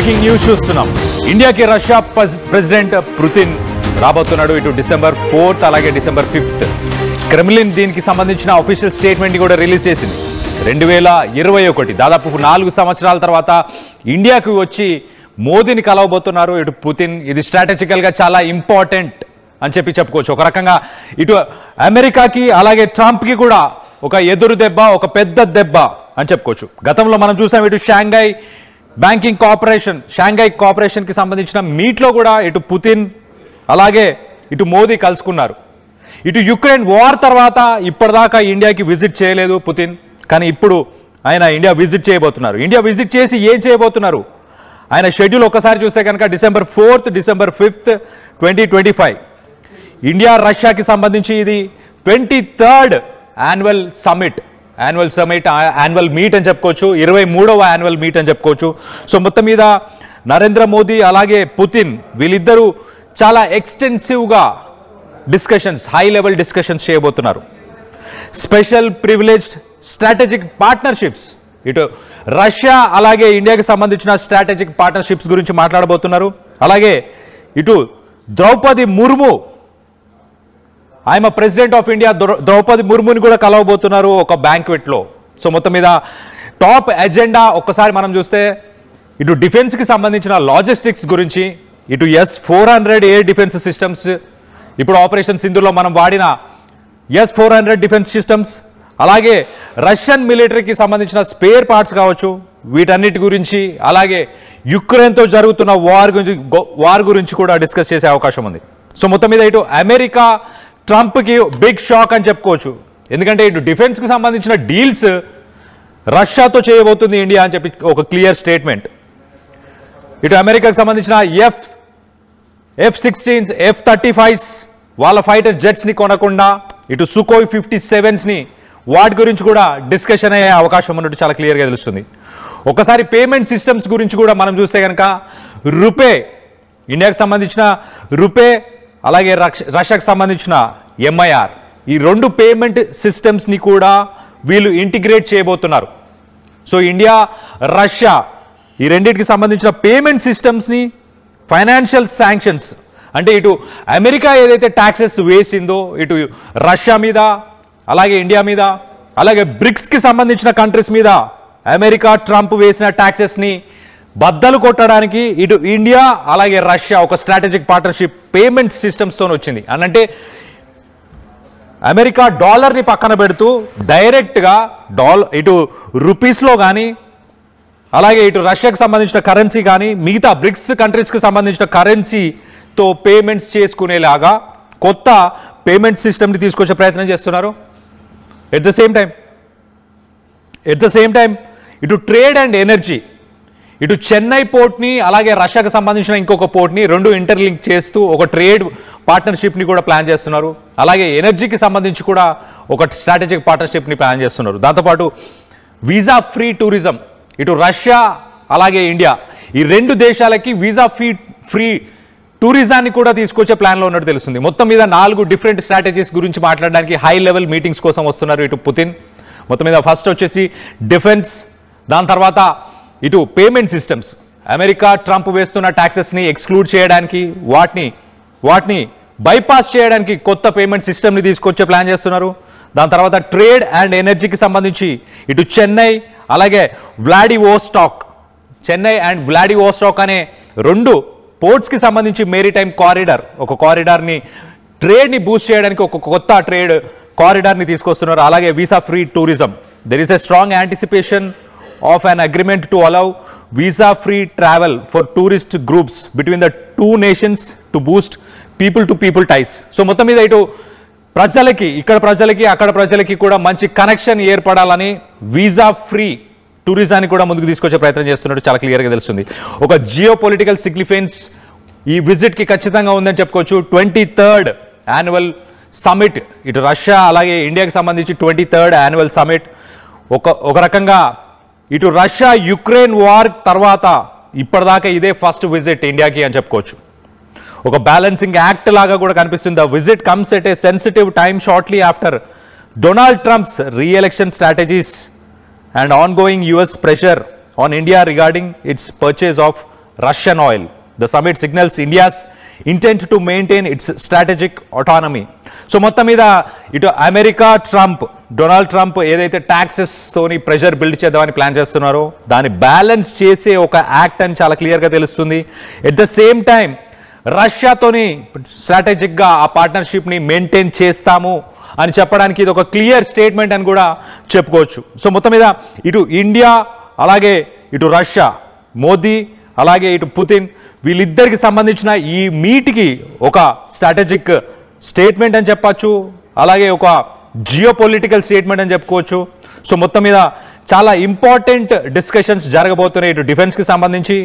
Breaking news చూస్తున్నాం. ఇండియాకి Russia president Putin రాబోతున్నాడు. ఇటు December 4th అలాగే December 5th. క్రెమ్లిన్ దీనికి సంబంధించిన అఫీషియల్ స్టేట్మెంట్ కూడా రిలీజ్ చేసింది. 2021 దాదాపు 4 సంవత్సరాల తర్వాత ఇండియాకు వచ్చి మోదీని కలవబోతున్నారు ఇటు పుతిన్. ఇది స్ట్రాటజికల్ గా చాలా ఇంపార్టెంట్ అని చెప్పుకోవచ్చు. ఒక రకంగా ఇటు అమెరికాకి అలాగే ట్రంప్కి కూడా ఒక ఎదురు దెబ్బ, ఒక పెద్ద దెబ్బ అని చెప్పుకోవచ్చు. గతంలో మనం చూసాం ఇటు షాంఘై బ్యాంకింగ్ కోఆపరేషన్ కి సంబంధించిన మీట్లో కూడా ఇటు పుతిన్ అలాగే ఇటు మోదీ కలుసుకున్నారు. ఇటు యుక్రెయిన్ వార్ తర్వాత ఇప్పటిదాకా ఇండియాకి విజిట్ చేయలేదు పుతిన్, కానీ ఇప్పుడు ఆయన ఇండియా విజిట్ చేయబోతున్నారు. ఇండియా విజిట్ చేసి ఏం చేయబోతున్నారు, ఆయన షెడ్యూల్ ఒక్కసారి చూస్తే కనుక December 4th, December 5th, 2025 India రష్యాకి సంబంధించి ఇది 23rd యాన్యువల్ మీట్ అని చెప్పుకోవచ్చు. 23వ యాన్యువల్ మీట్ అని చెప్పుకోవచ్చు. సో మొత్తం మీద నరేంద్ర మోదీ అలాగే పుతిన్ వీళ్ళిద్దరూ చాలా ఎక్స్టెన్సివ్గా డిస్కషన్స్, హై లెవెల్ డిస్కషన్స్ చేయబోతున్నారు. స్పెషల్ ప్రివిలేజ్డ్ స్ట్రాటజిక్ పార్ట్నర్షిప్స్, ఇటు రష్యా అలాగే ఇండియాకి సంబంధించిన స్ట్రాటజిక్ పార్ట్నర్షిప్స్ గురించి మాట్లాడబోతున్నారు. అలాగే ఇటు ద్రౌపది ముర్ము, ఆయన ప్రెసిడెంట్ ఆఫ్ ఇండియా ద్రౌపది ముర్ముని కూడా కలవబోతున్నారు ఒక బ్యాంక్వెట్లో. సో మొత్తం మీద టాప్ ఎజెండా ఒక్కసారి మనం చూస్తే ఇటు డిఫెన్స్కి సంబంధించిన లాజిస్టిక్స్ గురించి, ఇటు S-400 ఎయిర్ డిఫెన్స్ సిస్టమ్స్, ఇప్పుడు ఆపరేషన్ సింధూర్లో మనం వాడిన S-400 డిఫెన్స్ సిస్టమ్స్, అలాగే రష్యన్ మిలిటరీకి సంబంధించిన స్పేర్ పార్ట్స్ కావచ్చు, వీటన్నిటి గురించి, అలాగే యుక్రెయిన్తో జరుగుతున్న వార్ గురించి కూడా డిస్కస్ చేసే అవకాశం ఉంది. సో మొత్తం మీద ఇటు అమెరికా ట్రంప్కి బిగ్ షాక్ అని చెప్పుకోవచ్చు. ఎందుకంటే ఇటు డిఫెన్స్కి సంబంధించిన డీల్స్ రష్యాతో చేయబోతుంది ఇండియా అని చెప్పి ఒక క్లియర్ స్టేట్మెంట్. ఇటు అమెరికాకి సంబంధించిన F-16s, F-35s వాళ్ళ ఫైటర్ జెట్స్ని కొనకుండా ఇటు Sukhoi 57స్ని వాటి గురించి కూడా డిస్కషన్ అయ్యే అవకాశం ఉన్నట్టు చాలా క్లియర్గా తెలుస్తుంది. ఒకసారి పేమెంట్ సిస్టమ్స్ గురించి కూడా మనం చూస్తే కనుక రూపే, ఇండియాకి సంబంధించిన రూపే అలాగే రష్యాకి సంబంధించిన MIR, ఈ 2 పేమెంట్ సిస్టమ్స్ని కూడా వీళ్ళు ఇంటిగ్రేట్ చేయబోతున్నారు. సో ఇండియా రష్యా ఈ రెండింటికి సంబంధించిన పేమెంట్ సిస్టమ్స్ని, ఫైనాన్షియల్ శాంక్షన్స్ అంటే ఇటు అమెరికా ఏదైతే ట్యాక్సెస్ వేసిందో ఇటు రష్యా మీద అలాగే ఇండియా మీద, అలాగే బ్రిక్స్కి సంబంధించిన కంట్రీస్ మీద అమెరికా ట్రంప్ వేసిన ట్యాక్సెస్ని బద్దలు కొట్టడానికి ఇటు ఇండియా అలాగే రష్యా ఒక స్ట్రాటజిక్ పార్ట్నర్షిప్ పేమెంట్ సిస్టమ్స్తో వచ్చింది. అంటే అమెరికా డాలర్ని పక్కన పెడుతూ డైరెక్ట్గా ఇటు రూపీస్లో కానీ అలాగే ఇటు రష్యాకి సంబంధించిన కరెన్సీ కానీ మిగతా బ్రిక్స్ కంట్రీస్కి సంబంధించిన కరెన్సీతో పేమెంట్స్ చేసుకునేలాగా కొత్త పేమెంట్ సిస్టమ్ని తీసుకొచ్చే ప్రయత్నం చేస్తున్నారు. ఎట్ ద సేమ్ టైం ఇటు ట్రేడ్ అండ్ ఎనర్జీ, ఇటు చెన్నై పోర్ట్ని అలాగే రష్యాకి సంబంధించిన ఇంకొక పోర్ట్ని 2 ఇంటర్లింక్ చేస్తూ ఒక ట్రేడ్ పార్ట్నర్షిప్ని కూడా ప్లాన్ చేస్తున్నారు. అలాగే ఎనర్జీకి సంబంధించి కూడా ఒక స్ట్రాటజిక్ పార్ట్నర్షిప్ని ప్లాన్ చేస్తున్నారు. దాంతోపాటు వీసా ఫ్రీ టూరిజం, ఇటు రష్యా అలాగే ఇండియా ఈ 2 దేశాలకి వీసా ఫ్రీ టూరిజాన్ని కూడా తీసుకొచ్చే ప్లాన్లో ఉన్నట్టు తెలుస్తుంది. మొత్తం మీద 4 డిఫరెంట్ స్ట్రాటజీస్ గురించి మాట్లాడడానికి హై లెవెల్ మీటింగ్స్ కోసం వస్తున్నారు ఇటు పుతిన్. మొత్తం మీద ఫస్ట్ వచ్చేసి డిఫెన్స్, దాని తర్వాత ఇటు పేమెంట్ సిస్టమ్స్, అమెరికా ట్రంప్ వేస్తున్న ట్యాక్సెస్ని ఎక్స్క్లూడ్ చేయడానికి, వాటిని బైపాస్ చేయడానికి కొత్త పేమెంట్ సిస్టమ్ని తీసుకొచ్చే ప్లాన్ చేస్తున్నారు. దాని తర్వాత ట్రేడ్ అండ్ ఎనర్జీకి సంబంధించి ఇటు చెన్నై అలాగే వ్లాడివోస్టాక్ అనే 2 పోర్ట్స్కి సంబంధించి మేరీటైమ్ కారిడార్, ఒక కారిడార్ని ట్రేడ్ని బూస్ట్ చేయడానికి ఒక కొత్త ట్రేడ్ కారిడార్ని తీసుకొస్తున్నారు. అలాగే visa free tourism, there is a strong anticipation of an agreement to allow visa-free travel for tourist groups between the 2 nations to boost people-to-people ties. So మొత్తం మీద ఇటు ప్రజలకి, ఇక్కడ ప్రజలకి అక్కడ ప్రజలకి కూడా మంచి కనెక్షన్ ఏర్పడాలని వీసా ఫ్రీ టూరిజాన్ని కూడా ముందుకు తీసుకొచ్చే ప్రయత్నం చేస్తున్నట్టు చాలా క్లియర్గా తెలుస్తుంది. ఒక జియో పొలిటికల్ సిగ్నిఫికెన్స్ ఈ విజిట్కి ఖచ్చితంగా ఉందని చెప్పుకోవచ్చు. 23rd యాన్యువల్ సమిట్, ఇటు రష్యా అలాగే ఇండియాకి సంబంధించి 23rd యాన్యువల్ సమిట్ ఒక రకంగా ఇటు రష్యా యుక్రెయిన్ వార్ తర్వాత ఇప్పటిదాకా ఇదే ఫస్ట్ విజిట్ ఇండియాకి అని చెప్పుకోవచ్చు. ఒక బ్యాలెన్సింగ్ యాక్ట్ లాగా కూడా కనిపిస్తుంది. The visit comes at a sensitive time shortly after Donald Trump's re-election strategies and ongoing US pressure on India regarding its purchase of Russian oil. The summit signals India's intent to maintain its strategic autonomy. So మొత్తం మీద ఇటు America Donald Trump ఏదైతే taxes తోని pressure build చేద్దామని plan చేస్తున్నారో దాన్ని balance చేసే ఒక యాక్ట్ అని చాలా క్లియర్గా తెలుస్తుంది. ఎట్ ద సేమ్ టైం రష్యాతోని స్ట్రాటజిక్గా ఆ పార్ట్నర్షిప్ని మెయింటైన్ చేస్తాము అని చెప్పడానికి ఇది ఒక క్లియర్ స్టేట్మెంట్ అని కూడా చెప్పుకోవచ్చు. సో మొత్తం మీద ఇటు ఇండియా అలాగే ఇటు రష్యా, మోదీ అలాగే ఇటు పుతిన్ వీళ్ళిద్దరికి సంబంధించిన ఈ మీట్కి ఒక స్ట్రాటజిక్ స్టేట్మెంట్ అని చెప్పచ్చు, అలాగే ఒక జియోపొలిటికల్ స్టేట్మెంట్ అని చెప్పుకోవచ్చు. సో మొత్తం మీద చాలా ఇంపార్టెంట్ డిస్కషన్స్ జరగబోతున్నాయి ఇటు డిఫెన్స్కి సంబంధించి,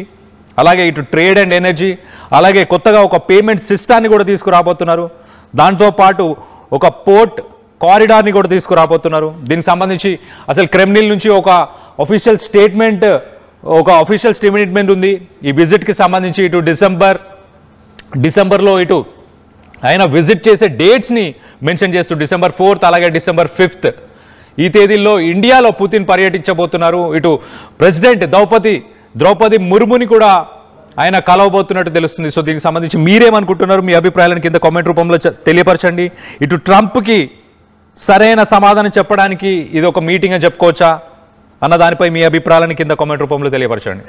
అలాగే ఇటు ట్రేడ్ అండ్ ఎనర్జీ, అలాగే కొత్తగా ఒక పేమెంట్ సిస్టాన్ని కూడా తీసుకురాబోతున్నారు. దాంతోపాటు ఒక పోర్ట్ కారిడార్ని కూడా తీసుకురాబోతున్నారు. దీనికి సంబంధించి అసలు క్రెమ్లిన్ నుంచి ఒక అఫీషియల్ స్టేట్మెంట్ ఉంది ఈ విజిట్కి సంబంధించి. ఇటు డిసెంబర్లో ఇటు ఆయన విజిట్ చేసే డేట్స్ని మెన్షన్ చేస్తూ December 4th అలాగే December 5th ఈ తేదీల్లో ఇండియాలో పుతిన్ పర్యటించబోతున్నారు. ఇటు ప్రెసిడెంట్ ద్రౌపది ముర్ముని కూడా ఆయన కలవబోతున్నట్టు తెలుస్తుంది. సో దీనికి సంబంధించి మీరేమనుకుంటున్నారు? మీ అభిప్రాయాలను కింద కామెంట్ రూపంలో తెలియపరచండి. ఇటు ట్రంప్కి సరైన సమాధానం చెప్పడానికి ఇది ఒక మీటింగ్ అని చెప్పుకోవచ్చా అన్న దానిపై మీ అభిప్రాయాలను కింద కామెంట్ రూపంలో తెలియపరచండి.